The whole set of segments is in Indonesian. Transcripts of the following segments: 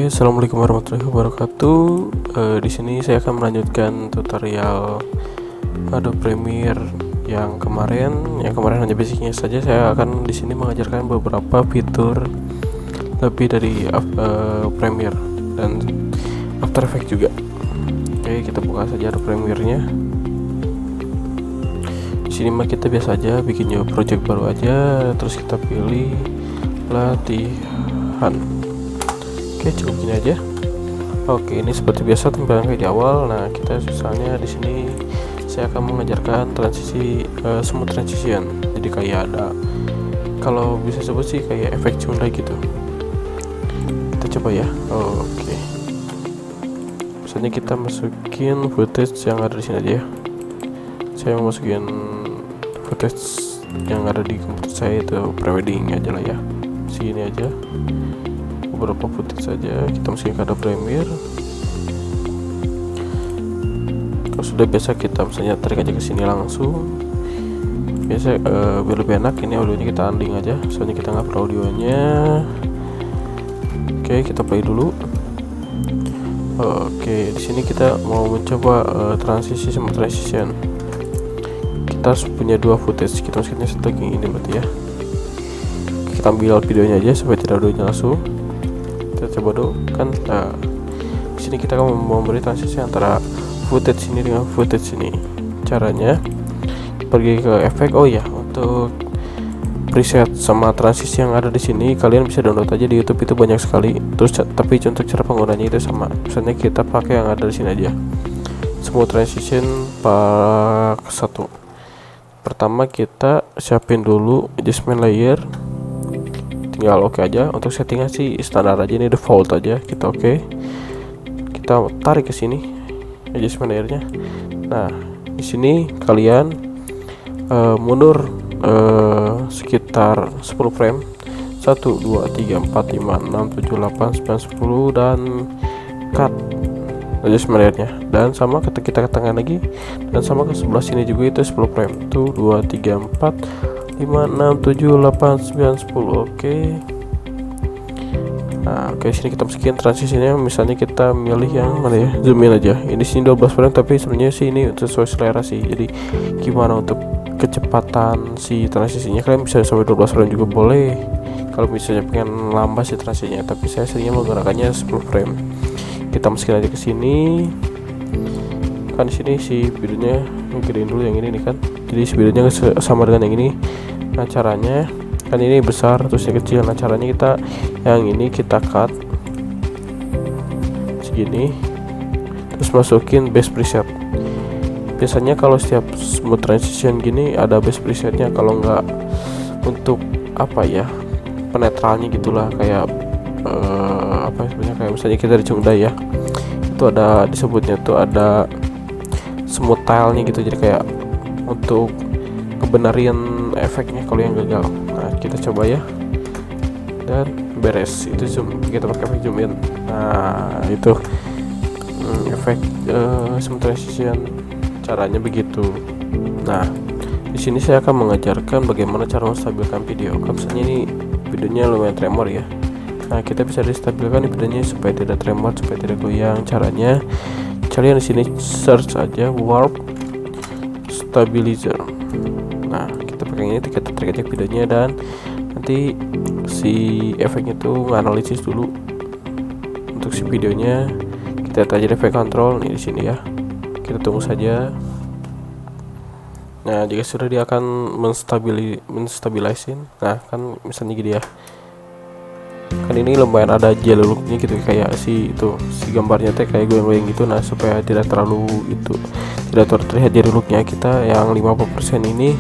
Assalamualaikum warahmatullahi wabarakatuh. Di sini saya akan melanjutkan tutorial Adobe Premiere yang kemarin hanya basicnya saja. Saya akan di sini mengajarkan beberapa fitur lebih dari Premiere dan After Effects juga. Oke, kita buka saja Adobe Premiere-nya. Di sini mah kita biasa aja bikin new project baru aja, terus kita pilih latihan. Oke, cukup gini aja. Oke, ini seperti biasa tampilan kayak di awal. Nah, kita misalnya di sini saya akan mengajarkan transisi smooth transition. Jadi kayak ada, kalau bisa sebut sih kayak efek cunda gitu. Kita coba ya. Oke. Misalnya kita masukin footage yang ada di sini aja ya. Saya mau masukin footage yang ada di komputer saya, itu prewedding aja lah ya. Sini aja. Beberapa footage saja kita masukin ke Adobe Premiere. Kalau sudah biasa kita misalnya tarik aja ke sini langsung. Biasa biar lebih enak ini audionya kita unlink aja, soalnya kita nggak perlu audionya. Oke, kita play dulu. Oke, di sini kita mau mencoba transisi sama transition. Kita punya dua footage, kita masukinnya satu yang ini berarti ya. Kita ambil videonya aja supaya tidak audionya langsung. Kita coba dulu kan. Nah, di sini kita akan memberi transisi antara footage ini dengan footage ini. Caranya pergi ke efek. Oh ya, untuk preset sama transisi yang ada di sini kalian bisa download aja di YouTube, itu banyak sekali. Terus tapi untuk cara penggunanya itu sama. Misalnya kita pakai yang ada di sini aja. Smooth transition part 1. Pertama kita siapin dulu adjustment layer. Tinggal oke aja. Untuk settingan sih standar aja, ini default aja. Kita oke. Kita tarik ke sini adjustment layernya. Nah, di sini kalian mundur sekitar 10 frame. 1 2 3 4 5 6 7 8 9 10 dan cut adjustment layernya. Dan sama kita ke tengah lagi, dan sama ke sebelah sini juga itu 10 frame. 1 2 3 4 5, 6, 7, 8, 9, 10. Oke. Nah, oke, sini kita masukin transisinya. Misalnya kita milih yang mana ya? Zoom in aja. Ini sini 12 frame, tapi sebenarnya sih ini sesuai selera sih. Jadi gimana untuk kecepatan si transisinya, kalian bisa sampai 12 frame juga boleh. Kalau misalnya pengen lambat si transisinya, tapi saya seringnya menggunakannya 10 frame. Kita masukin aja ke sini. Kan di sini si videonya gedein dulu yang ini nih kan. Jadi si videonya sama dengan yang ini. Nah, caranya kan ini besar terus yang kecil. Nah, caranya kita yang ini kita cut segini, terus masukin base preset. Biasanya kalau setiap smooth transition gini ada base presetnya. Kalau nggak untuk apa ya, penetralnya gitulah, kayak apa sebenarnya, kayak misalnya kita di Cungda ya, itu ada disebutnya tuh ada smooth tile-nya gitu. Jadi kayak untuk kebenaran efeknya kalau yang gagal. Nah, kita coba ya, dan beres. Itu zoom, kita pakai efek zoom in. Nah, itu efek smooth transition, caranya begitu. Nah, di sini saya akan mengajarkan bagaimana cara menstabilkan video. Kan misalnya ini videonya lumayan tremor ya. Nah, kita bisa distabilkan videonya supaya tidak tremor, supaya tidak goyang. Caranya kalian di sini search aja warp stabilizer. Nah, kita pakai ini, kita tarik aja videonya, dan nanti si efeknya tuh nganalisis dulu untuk si videonya. Kita lihat aja efek control nih di sini ya. Kita tunggu saja. Nah, jika sudah, dia akan menstabilisin. Nah, kan misalnya gini ya. Kan ini lumayan ada jelly looknya gitu, kayak si gambarnya teh kayak goyang-goyang gitu. Nah, supaya tidak terlalu terlihat jelly looknya, kita yang 50% ini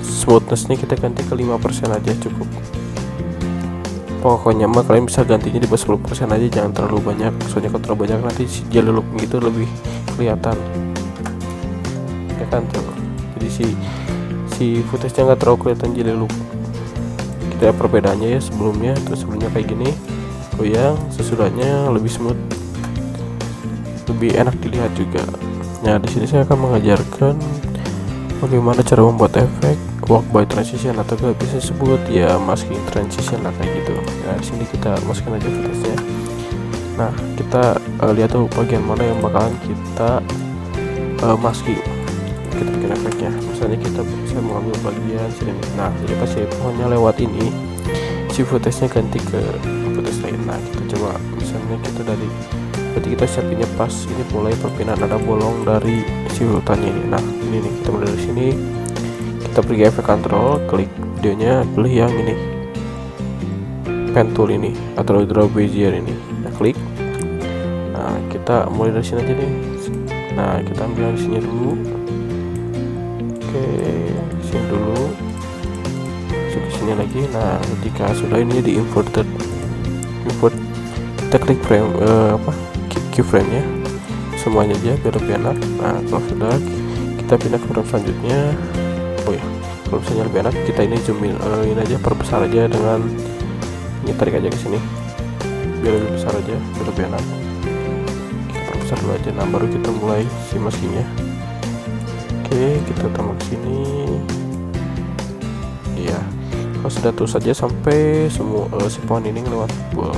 smoothnessnya kita ganti ke 5% aja cukup. Pokoknya mah kalian bisa gantinya di bawah 10% aja, jangan terlalu banyak. Soalnya kalau terlalu banyak nanti si jelly look gitu lebih kelihatan ya kan tuh. Jadi si footage-nya nggak terlalu kelihatan jelly look. Kita perbedaannya ya, sebelumnya kayak gini goyang, sesudahnya lebih smooth, lebih enak dilihat juga. Nah, di sini saya akan mengajarkan bagaimana cara membuat efek walk by transition, atau bisa disebut ya masking transition lah kayak gitu. Nah, di sini kita masukin aja footage-nya. Nah, kita lihat tuh bagian mana yang bakalan kita masking. Kita bikin efeknya. Misalnya saya mau ambil bagian sini. Nah, jadi pas pohonnya lewat ini, si footage-nya ganti ke footage lain. Nah, kita coba misalnya kita berarti kita siapinnya pas ini mulai perpindahan ada bolong dari si hutannya ini. Nah, ini nih kita mulai dari sini. Kita pergi efek control, klik videonya, pilih yang ini. Pen tool ini atau draw bezier ini. Nah, klik. Nah, kita mulai dari sini aja nih. Nah, kita ambil di sini dulu. Oke, sini dulu. Masuk ke sini lagi. Nah, ketika sudah ini di import, kita klik frame keyframe nya semuanya aja biar lebih enak. Nah, kalau sudah kita pindah ke frame selanjutnya. Oh ya, kalau misalnya lebih enak kita ini zoom in, ini aja perbesar aja dengan ini, tarik aja ke sini biar lebih besar aja biar lebih enak. Kita perbesar dulu aja. Nah, baru kita mulai si maskingnya. Oke, kita tambah ke sini. Iya, kalau sudah terus saja sampai semua si pohon ini lewat buah.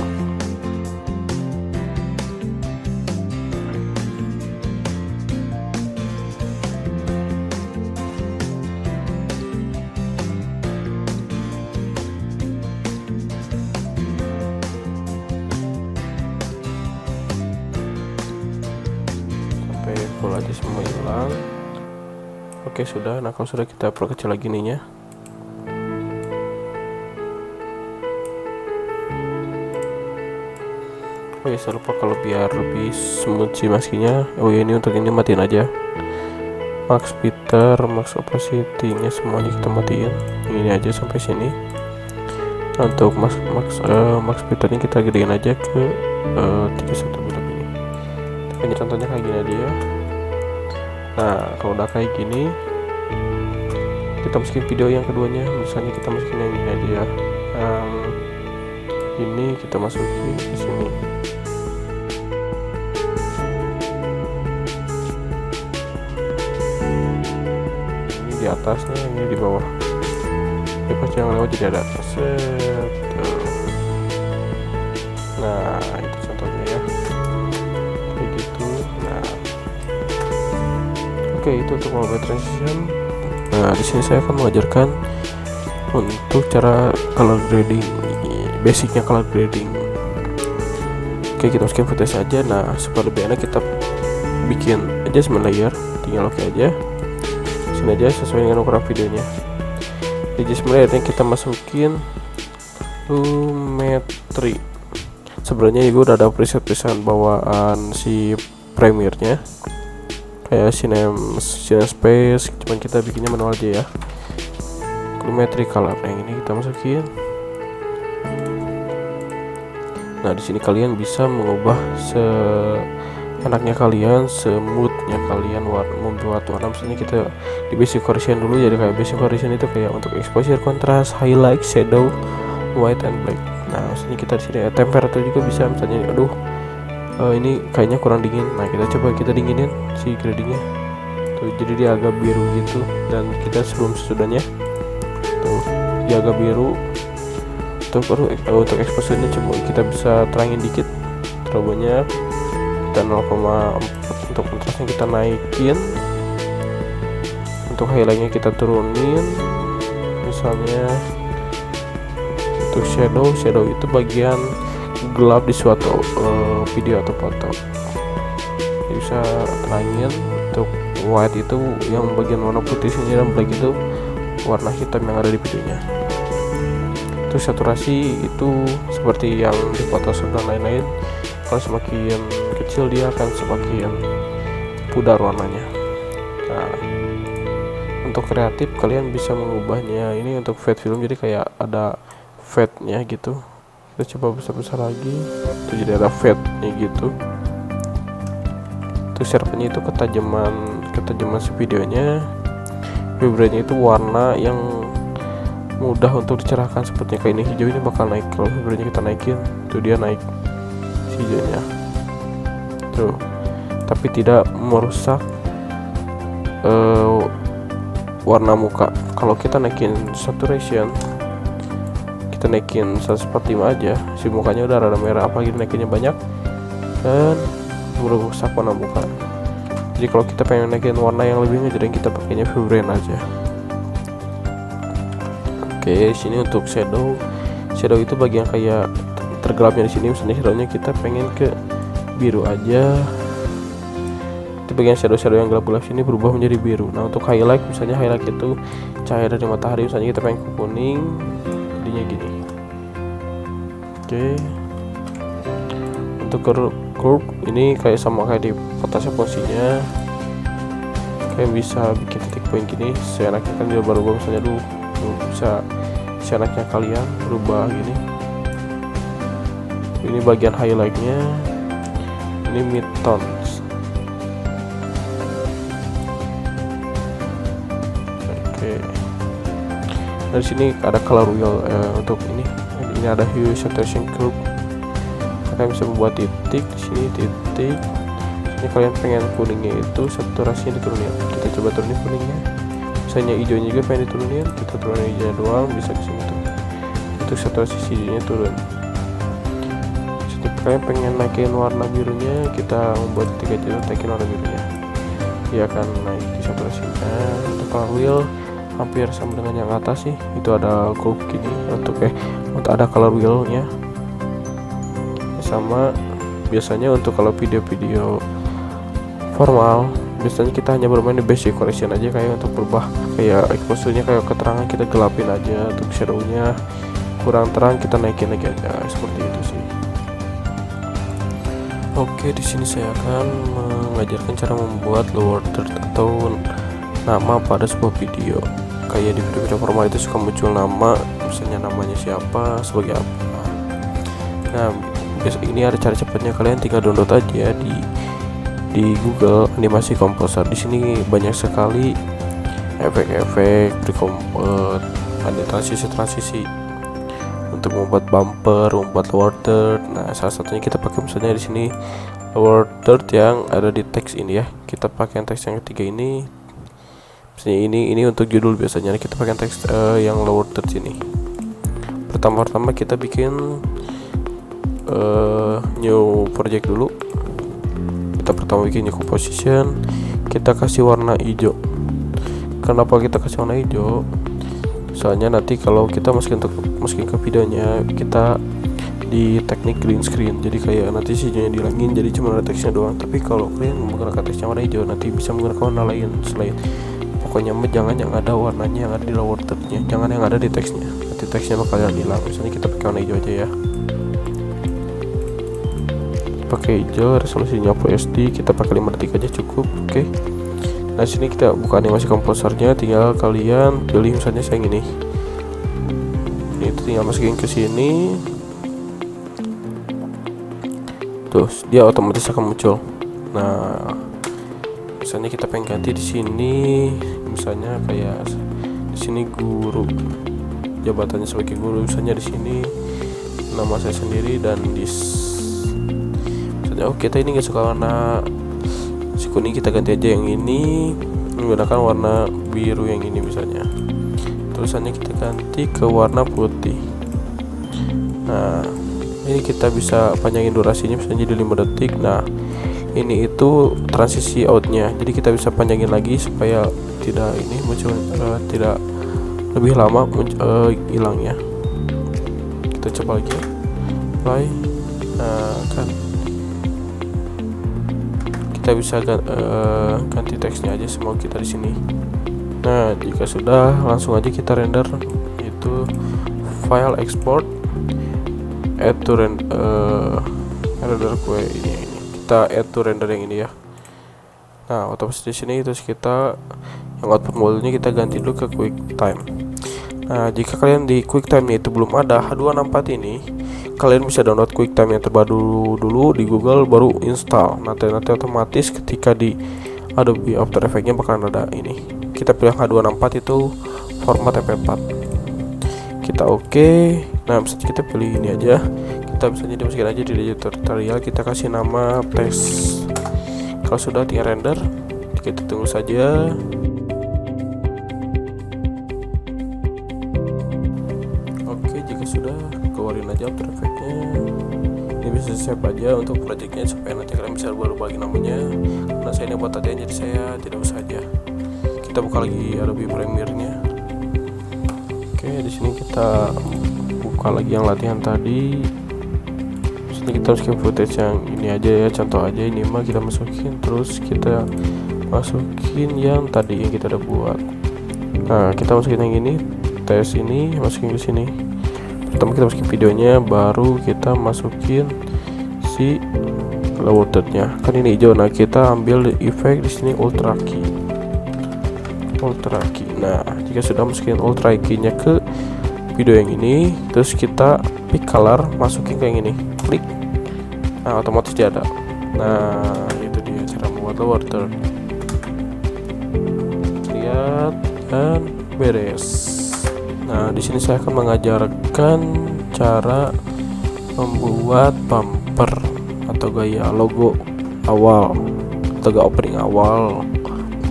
Sampai full aja semua hilang. Oke, sudah. Nah, kalau sudah kita perkecil lagi ininya. Oh ya, saya lupa kalau biar lebih smooth si maskingnya. Oh ya, ini untuk ini matiin aja. Max Peter, max opacity-nya semuanya kita matiin. Ini aja sampai sini. Nah, untuk max Peter-nya kita gedein aja ke 31 mm ini. Ini contohnya kayak gini aja ya. Nah, kalau udah kayak gini, kita masukin video yang keduanya. Misalnya kita masukin yang ini aja ya. Ini kita masukin ke sini. Ini di atasnya, yang ini di bawah. Jadi pas yang lewat jadi ada set. Nah, itu contohnya ya. Kayak gitu. Nah, oke, itu untuk mobile transition. Nah, di sini saya akan mengajarkan untuk cara color grading, basicnya color grading. Oke, kita masukin footage aja. Nah, supaya lebih enak kita bikin adjustment layer, tinggal oke aja. Sini aja sesuai dengan ukuran videonya. Di adjustment layernya kita masukin lumetri. Sebenarnya gue udah ada preset bawaan si Premiere-nya. Kayak Cinespace, cuman kita bikinnya manual aja ya. Lumetri color yang ini kita masukin. Nah, di sini kalian bisa mengubah seenaknya kalian, semutnya kalian membuat warna. Misalnya kita di basic correction dulu. Jadi kayak basic correction itu kayak untuk exposure, contrast, highlight, shadow, white and black. Nah, misalnya kita di sini temperature juga bisa. Misalnya aduh, ini kayaknya kurang dingin. Nah, kita coba kita dinginin si gradingnya tuh, jadi dia agak biru gitu. Dan kita sebelum sesudahnya tuh dia agak biru. Untuk exposure-nya coba kita bisa terangin dikit terlalu banyak. Kita 0,4. Untuk kontrasnya kita naikin. Untuk highlight-nya kita turunin. Misalnya untuk shadow itu bagian gelap di suatu video atau foto. Jadi bisa terangin. Untuk white itu yang bagian warna putih sini, dan black itu warna hitam yang ada di videonya. Untuk saturasi itu seperti yang di Photoshop dan lain-lain. Kalau semakin kecil dia akan semakin pudar warnanya. Nah, untuk kreatif kalian bisa mengubahnya. Ini untuk fade film, jadi kayak ada fade-nya gitu. Kita coba besar-besar lagi. Itu jadi ada fade-nya gitu. Untuk sharpen-nya itu ketajaman si videonya. Vibrate-nya itu warna yang mudah untuk dicerahkan, sepertinya kayak ini hijau ini bakal naik. Kalau vibrate-nya kita naikin, tuh dia naik si hijaunya tuh, tapi tidak merusak warna muka. Kalau kita naikin saturation, kita naikin 145 aja, si mukanya udah rada merah. Apalagi naikinnya banyak, kan merusak warna muka. Jadi kalau kita pengen naikin warna yang lebih ngejreng, kita pakainya vibrant aja. Oke, sini untuk shadow itu bagian kayak tergelapnya di sini. Misalnya shadownya kita pengen ke biru aja, itu bagian shadow yang gelap-gelap sini berubah menjadi biru. Nah untuk highlight, misalnya highlight itu cahaya dari matahari, misalnya kita pengen ke kuning, jadinya gini. Oke, untuk curve ini kayak sama kayak di Photoshop posisinya, kalian bisa bikin titik poin gini seenaknya, kan dia berubah. Misalnya dulu bisa seenaknya kalian berubah gini. Ini bagian highlightnya, ini midtones. Oke, dari sini ada color wheel. Untuk ini ada hue saturation curve. Kalian bisa membuat titik di sini, titik. Ini kalian pengen kuningnya itu saturasinya diturunin, kita coba turunin kuningnya. Misalnya hijaunya juga pengen diturunin, kita turunin hijaunya doang, bisa kesini tuh. Untuk saturasi hijaunya turun. Jadi kalian pengen naikin warna birunya, kita membuat titik aja, naikin warna birunya. Dia akan naik di saturasinya. Untuk color wheel hampir sama dengan yang atas sih, itu ada curve gini. Untuk ada color wheelnya sama. Biasanya untuk kalau video-video formal, biasanya kita hanya bermain di basic correction aja, kayak untuk berubah kayak exposure-nya, kayak keterangan kita gelapin aja, untuk shadow-nya kurang terang kita naikin lagi aja, seperti itu sih. Oke, di sini saya akan mengajarkan cara membuat lower third atau nama pada sebuah video. Kayak di video-video formal itu suka muncul nama, misalnya namanya siapa, sebagai apa. Nah, ini ada cara cepatnya, kalian tinggal download aja di Google Animasi Composer. Di sini banyak sekali efek-efek, ada transisi untuk membuat bumper, membuat lower third. Nah, salah satunya kita pakai misalnya di sini lower third yang ada di teks ini ya. Kita pakai teks yang ketiga ini. Misalnya ini untuk judul, biasanya kita pakai teks yang lower third sini. Pertama-tama kita bikin new project dulu. Kita pertama bikin new composition, kita kasih warna hijau. Kenapa kita kasih warna hijau? Soalnya nanti kalau kita masukin ke videonya, kita di teknik green screen, jadi kayak nanti hijaunya dihilangin, jadi cuma ada teksnya doang. Tapi kalau kalian menggunakan teksnya warna hijau, nanti bisa menggunakan warna lain selain, pokoknya jangan yang ada warnanya yang ada di lower third-nya, jangan yang ada di teksnya, nanti teksnya bakal hilang. Misalnya kita pakai warna hijau aja ya, pakai hijau, resolusinya Full HD, kita pakai 5 detik aja cukup. Oke. Nah, sini kita buka animasi komposernya, tinggal kalian pilih misalnya saya ini. Ini tinggal masukin ke sini. Terus dia otomatis akan muncul. Nah, misalnya kita pengen ganti di sini, misalnya kayak di sini guru, jabatannya sebagai guru, misalnya di sini nama saya sendiri dan di oh kita ini nggak suka warna si kuning, kita ganti aja yang ini menggunakan warna biru yang ini misalnya. Tulisannya kita ganti ke warna putih. Nah, ini kita bisa panjangin durasinya misalnya jadi 5 detik. Nah, ini itu transisi outnya, jadi kita bisa panjangin lagi supaya tidak ini muncul tidak lebih lama hilangnya. Kita coba lagi play. Nah, kan kita bisa ganti teksnya aja semau kita di sini. Nah, jika sudah, langsung aja kita render, itu file export, add to render ini kita add to render yang ini ya. Nah, otomatis di sini terus kita yang output modulnya kita ganti dulu ke QuickTime. Nah, jika kalian di QuickTime itu belum ada H264 ini, kalian bisa download QuickTime yang terbaru dulu di Google, baru install. Nanti otomatis ketika di Adobe After Effects-nya bakalan ada ini. Kita pilih H264 itu format MP4. Kita oke. Nah, misalnya kita pilih ini aja. Kita misalnya dimasukin aja di tutorial, kita kasih nama test. Kalau sudah tinggal render, kita tunggu saja. Oke, jika sudah, keluarin aja After Effects-nya. Ini bisa save aja untuk projectnya supaya nanti kalian bisa bagi namanya. Karena saya ini buat latihan jadi saya tidak usah aja. Kita buka lagi Adobe Premiere-nya. Oke, di sini kita buka lagi yang latihan tadi. Sini kita masukin footage yang ini aja ya, contoh aja. Ini mah kita masukin, terus kita masukin yang tadi yang kita udah buat. Nah, kita masukin yang ini, tes ini, masukin ke sini. Pertama kita masukin videonya, baru kita masukin si loaded-nya. Kan ini hijau. Nah, kita ambil efek di sini ultra key. Nah, jika sudah masukin ultra key-nya ke video yang ini, terus kita pick color, masukin ke yang ini, klik. Nah, otomatis dia ada. Nah, itu dia cara membuat loader. Lihat dan beres. Nah, di sini saya akan mengajarkan cara membuat bumper atau gaya logo awal atau gaya opening awal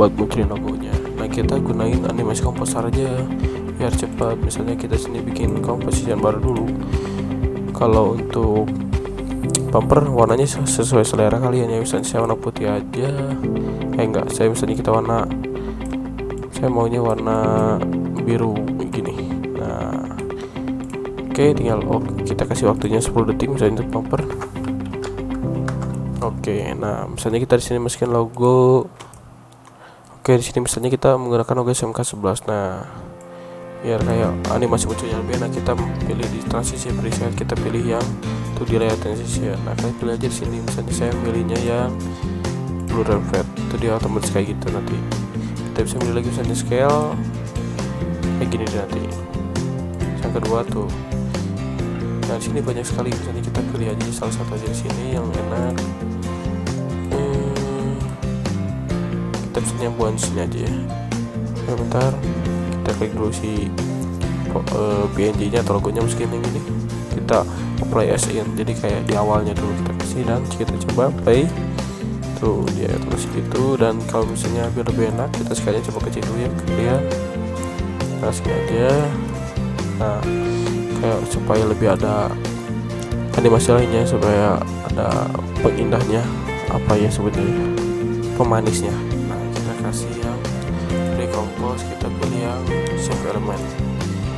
buat munculin logonya. Nah, kita gunain animasi komposer aja biar cepat. Misalnya kita sini bikin composition baru dulu. Kalau untuk bumper warnanya sesuai selera kalian ya. Misalnya saya warna putih aja. Enggak, saya misalnya kita saya maunya warna biru gini. Nah, oke, tinggal kita kasih waktunya 10 detik misalnya untuk bumper. Oke, nah misalnya kita di sini masukin logo. Oke, di sini misalnya kita menggunakan logo SMK11. Nah, biar kayak animasi munculnya lebih enak, kita pilih di transisi preset, kita pilih yang tuh di layer transition. Nah, kalian pilih aja di sini. Misalnya saya pilihnya yang blur and fade, itu dia otomatis kayak gitu. Nanti kita bisa pilih lagi misalnya scale kayak gini nanti. Yang kedua tuh. Nah, di sini banyak sekali. Misalnya kita pilih aja salah satu aja di sini yang enak. Kita misalnya buat sini aja ya. Bentar, kita klik dulu si PNG nya atau logonya, masukin yang ini, kita apply as in, jadi kayak di awalnya dulu kita kasih, dan kita coba play tuh dia terus gitu. Dan kalau misalnya biar lebih enak, kita sekalian coba kecil dulu ya kalian. Nah, sini aja. Nah, kayak supaya lebih ada animasi lainnya, supaya ada pengindahnya, apa ya sebetulnya, pemanisnya. Nah, kita kasih yang recompose, kita pilih yang shape element,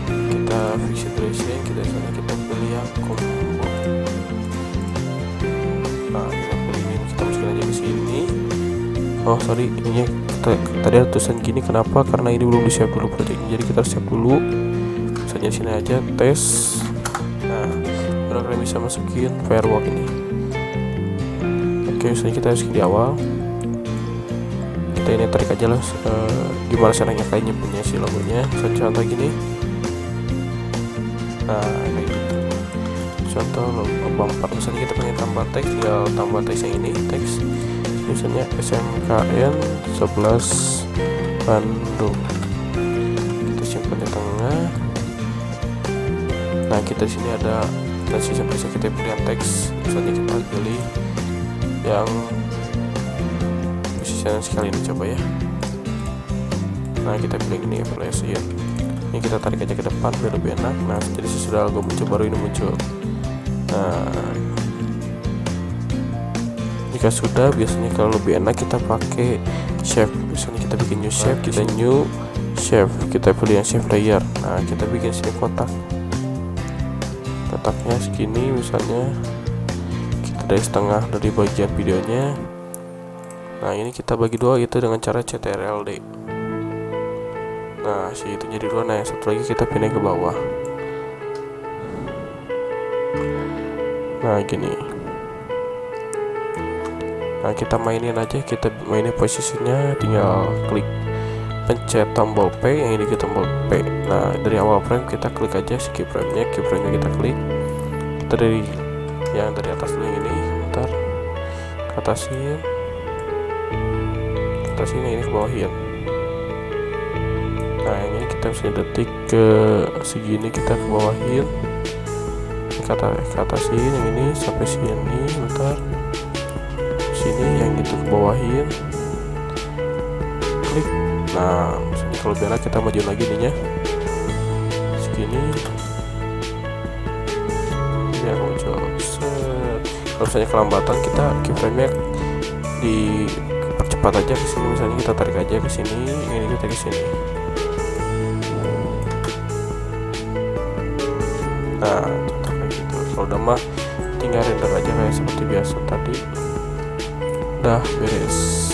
kita fix duration, kita pilih yang combo. Nah, kita pilih ini, kita masukin aja ke sini. Oh sorry, ini tadi ada tulisan gini, kenapa? Karena ini belum di save dulu projectnya, jadi kita harus save dulu. Misalnya sini aja tes. Nah, baru kalian bisa masukin firework ini. Oke, misalnya kita masukin di awal. Kita ini tarik aja lah gimana caranya kalian nyimpennya si logonya. Contoh gini. Nah, kayak gitu. Contoh logo bumper. Misalnya kita pengen tambah teks, tinggal tambah teks yang ini, teks misalnya SMKN 11 Bandung. Kita simpan di tengah. Nah, kita di sini ada transisi, bisa kita pilih teks. Misalnya kita pilih yang musician sekali ini, coba ya. Nah, kita pilih ini evaluasi ya. Ini kita tarik aja ke depan biar lebih enak. Nah, jadi sesudah logo muncul, baru ini muncul. Nah, jika sudah, biasanya kalau lebih enak kita pakai shape. Misalnya kita bikin new shape, kita new shape, kita pilih yang shape layer. Nah, kita bikin sini kotaknya segini, misalnya kita dari setengah dari bagian videonya. Nah, ini kita bagi dua itu dengan cara CTRL-D. Nah, si itu jadi dua. Nah, yang satu lagi kita pindah ke bawah. Nah, gini. Nah, kita mainin aja, kita mainin posisinya, tinggal klik pencet tombol P, yang ini kita tombol P. Nah, dari awal frame kita klik aja si keyframe-nya kita klik. Kita dari yang dari atas dulu, yang ini, bentar, ke atasin, ini ke bawahin. Nah, yang ini kita bisa detik ke segini, kita ke bawahin, ke atasin, yang ini sampai sini, bentar, sini, yang itu ke bawahin, klik. Nah, misalnya kalau biar kita maju lagi ininya segini, ya muncul. kalau misalnya kelambatan kita keyframe-nya dipercepat aja ke sini, misalnya kita tarik aja ke sini, ini kita ke sini. Nah, contoh kayak gitu. Kalau udah mah tinggal render aja kayak seperti biasa tadi. Udah beres.